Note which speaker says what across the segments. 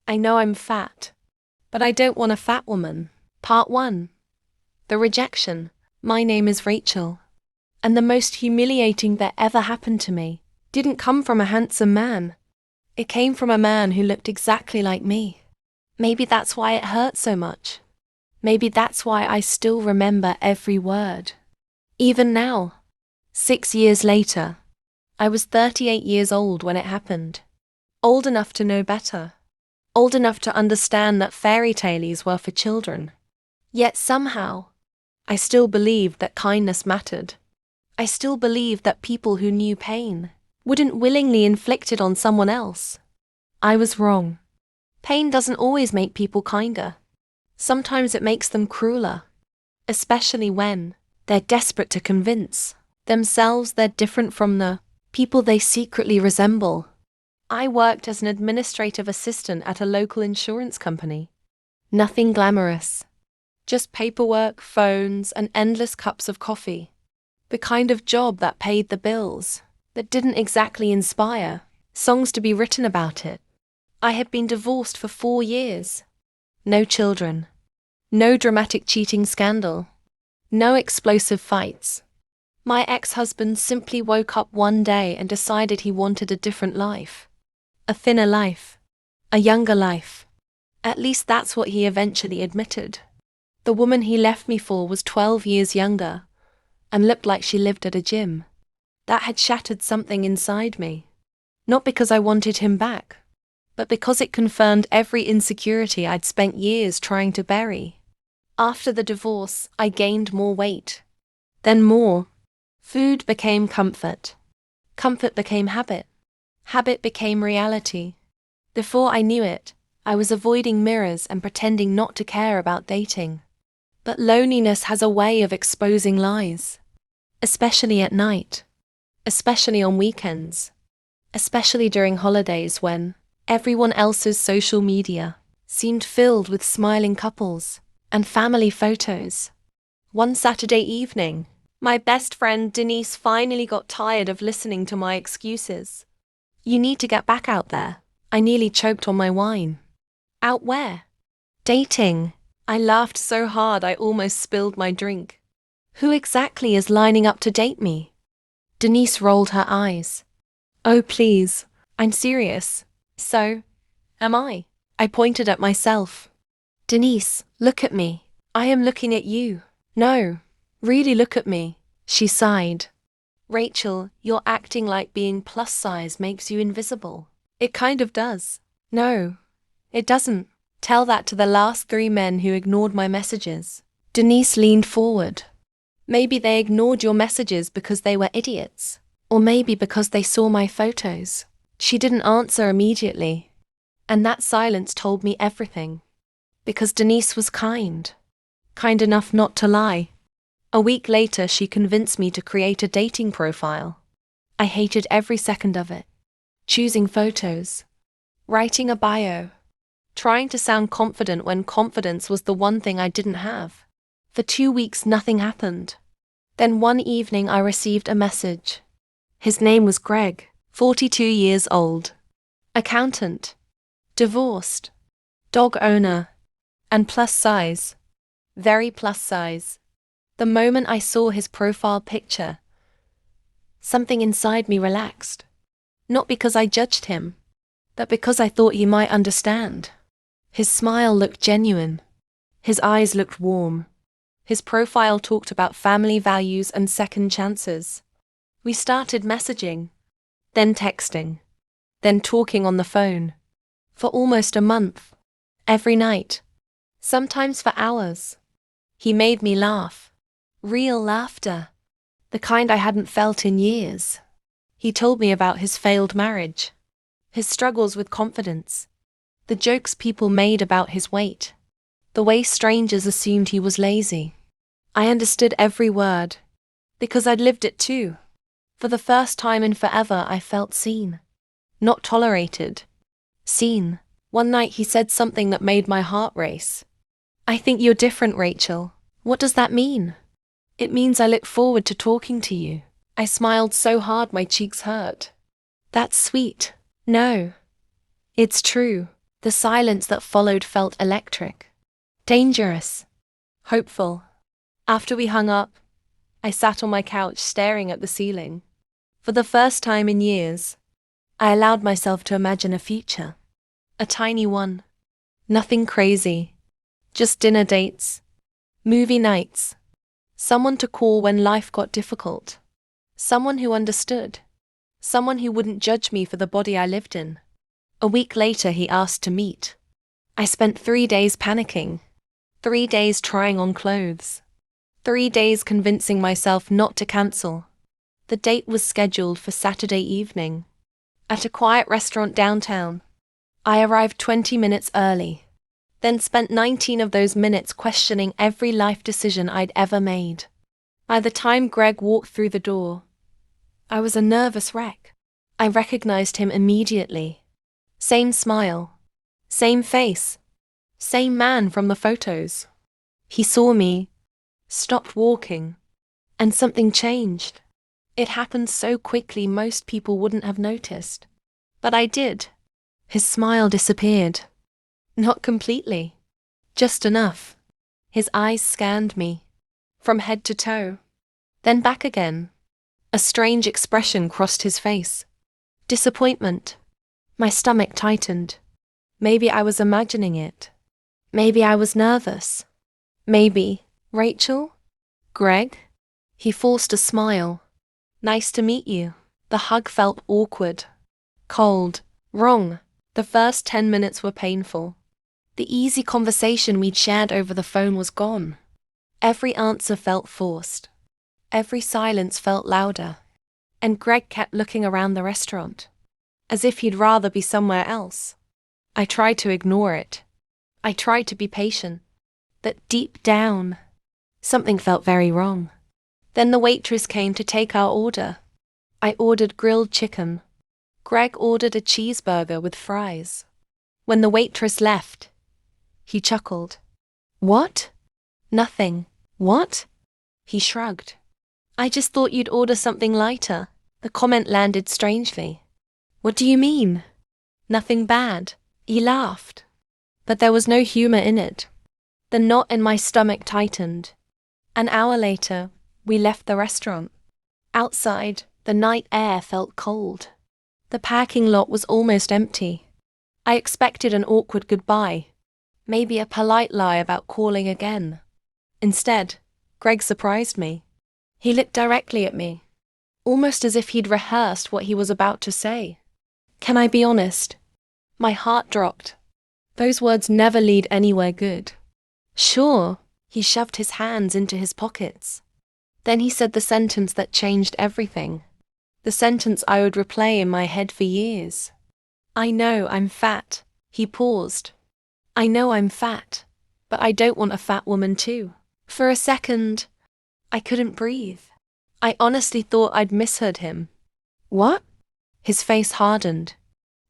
Speaker 1: I know I'm fat, but I don't want a fat woman. Part 1. The rejection. My name is Rachel. And the most humiliating that ever happened to me didn't come from a handsome man. It came from a man who looked exactly like me. Maybe that's why it hurt so much. Maybe that's why I still remember every word. Even now, 6 years later, I was 38 years old when it happened. Old enough to know better. Old enough to understand that fairy tales were for children. Yet somehow, I still believed that kindness mattered. I still believed that people who knew pain wouldn't willingly inflict it on someone else. I was wrong. Pain doesn't always make people kinder. Sometimes it makes them crueler, especially when they're desperate to convince themselves they're different from the people they secretly resemble. I worked as an administrative assistant at a local insurance company. Nothing glamorous. Just paperwork, phones, and endless cups of coffee. The kind of job that paid the bills, that didn't exactly inspire songs to be written about it. I had been divorced for 4 years. No children. No dramatic cheating scandal. No explosive fights. My ex-husband simply woke up one day and decided he wanted a different life. A thinner life. A younger life. At least that's what he eventually admitted. The woman he left me for was 12 years younger and looked like she lived at a gym. That had shattered something inside me. Not because I wanted him back, but because it confirmed every insecurity I'd spent years trying to bury. After the divorce, I gained more weight. Then more. Food became comfort. Comfort became habit. Habit became reality. Before I knew it, I was avoiding mirrors and pretending not to care about dating. But loneliness has a way of exposing lies. Especially at night. Especially on weekends. Especially during holidays when everyone else's social media seemed filled with smiling couples and family photos. One Saturday evening, my best friend Denise finally got tired of listening to my excuses. You need to get back out there. I nearly choked on my wine. Out where? Dating. I laughed so hard I almost spilled my drink. Who exactly is lining up to date me? Denise rolled her eyes. Oh please, I'm serious. So, am I? I pointed at myself. Denise, look at me. I am looking at you. No, really look at me. She sighed. Rachel, you're acting like being plus size makes you invisible. It kind of does. No, it doesn't. Tell that to the last 3 men who ignored my messages. Denise leaned forward. Maybe they ignored your messages because they were idiots. Or maybe because they saw my photos. She didn't answer immediately. And that silence told me everything. Because Denise was kind. Kind enough not to lie. A week later, she convinced me to create a dating profile. I hated every second of it. Choosing photos. Writing a bio. Trying to sound confident when confidence was the one thing I didn't have. For 2 weeks, nothing happened. Then one evening, I received a message. His name was Greg, 42 years old. Accountant. Divorced. Dog owner. And plus size. Very plus size. The moment I saw his profile picture, something inside me relaxed. Not because I judged him, but because I thought he might understand. His smile looked genuine. His eyes looked warm. His profile talked about family values and second chances. We started messaging, then texting, then talking on the phone. For almost a month. Every night. Sometimes for hours. He made me laugh. Real laughter. The kind I hadn't felt in years. He told me about his failed marriage. His struggles with confidence. The jokes people made about his weight. The way strangers assumed he was lazy. I understood every word. Because I'd lived it too. For the first time in forever, I felt seen. Not tolerated. Seen. One night he said something that made my heart race. I think you're different, Rachel. What does that mean? It means I look forward to talking to you. I smiled so hard my cheeks hurt. That's sweet. No. It's true. The silence that followed felt electric, dangerous, hopeful. After we hung up, I sat on my couch staring at the ceiling. For the first time in years, I allowed myself to imagine a future. A tiny one. Nothing crazy. Just dinner dates, movie nights, someone to call when life got difficult, someone who understood, someone who wouldn't judge me for the body I lived in. A week later, he asked to meet. I spent 3 days panicking, 3 days trying on clothes, 3 days convincing myself not to cancel. The date was scheduled for Saturday evening, at a quiet restaurant downtown. I arrived 20 minutes early, then spent 19 of those minutes questioning every life decision I'd ever made. By the time Greg walked through the door, I was a nervous wreck. I recognized him immediately. Same smile, same face, same man from the photos. He saw me, stopped walking, and something changed. It happened so quickly most people wouldn't have noticed. But I did. His smile disappeared. Not completely. Just enough. His eyes scanned me, from head to toe. Then back again. A strange expression crossed his face. Disappointment. My stomach tightened. Maybe I was imagining it. Maybe I was nervous. Maybe, Rachel? Greg? He forced a smile. Nice to meet you. The hug felt awkward. Cold. Wrong. The first 10 minutes were painful. The easy conversation we'd shared over the phone was gone. Every answer felt forced. Every silence felt louder. And Greg kept looking around the restaurant, as if he'd rather be somewhere else. I tried to ignore it. I tried to be patient. But deep down, something felt very wrong. Then the waitress came to take our order. I ordered grilled chicken. Greg ordered a cheeseburger with fries. When the waitress left, he chuckled. What? Nothing. What? He shrugged. I just thought you'd order something lighter. The comment landed strangely. What do you mean? Nothing bad. He laughed. But there was no humor in it. The knot in my stomach tightened. An hour later, we left the restaurant. Outside, the night air felt cold. The parking lot was almost empty. I expected an awkward goodbye, maybe a polite lie about calling again. Instead, Greg surprised me. He looked directly at me, almost as if he'd rehearsed what he was about to say. Can I be honest? My heart dropped. Those words never lead anywhere good. Sure. He shoved his hands into his pockets. Then he said the sentence that changed everything. The sentence I would replay in my head for years. I know I'm fat. He paused. I know I'm fat, but I don't want a fat woman too. For a second, I couldn't breathe. I honestly thought I'd misheard him. What? His face hardened.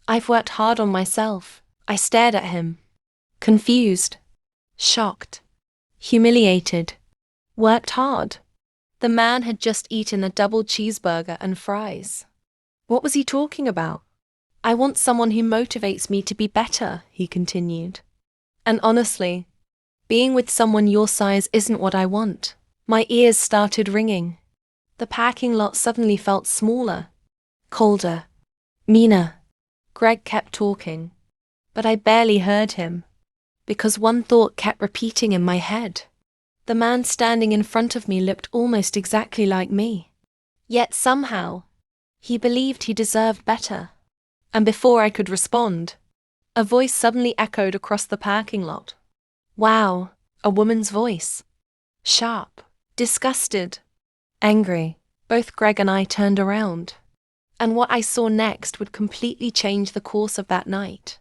Speaker 1: I've worked hard on myself. I stared at him. Confused. Shocked. Humiliated. Worked hard. The man had just eaten a double cheeseburger and fries. What was he talking about? I want someone who motivates me to be better, he continued. And honestly, being with someone your size isn't what I want. My ears started ringing. The parking lot suddenly felt smaller, colder, meaner. Greg kept talking, but I barely heard him, because one thought kept repeating in my head. The man standing in front of me looked almost exactly like me. Yet somehow, he believed he deserved better. And before I could respond, a voice suddenly echoed across the parking lot. Wow, a woman's voice. Sharp, disgusted, angry. Both Greg and I turned around. And what I saw next would completely change the course of that night.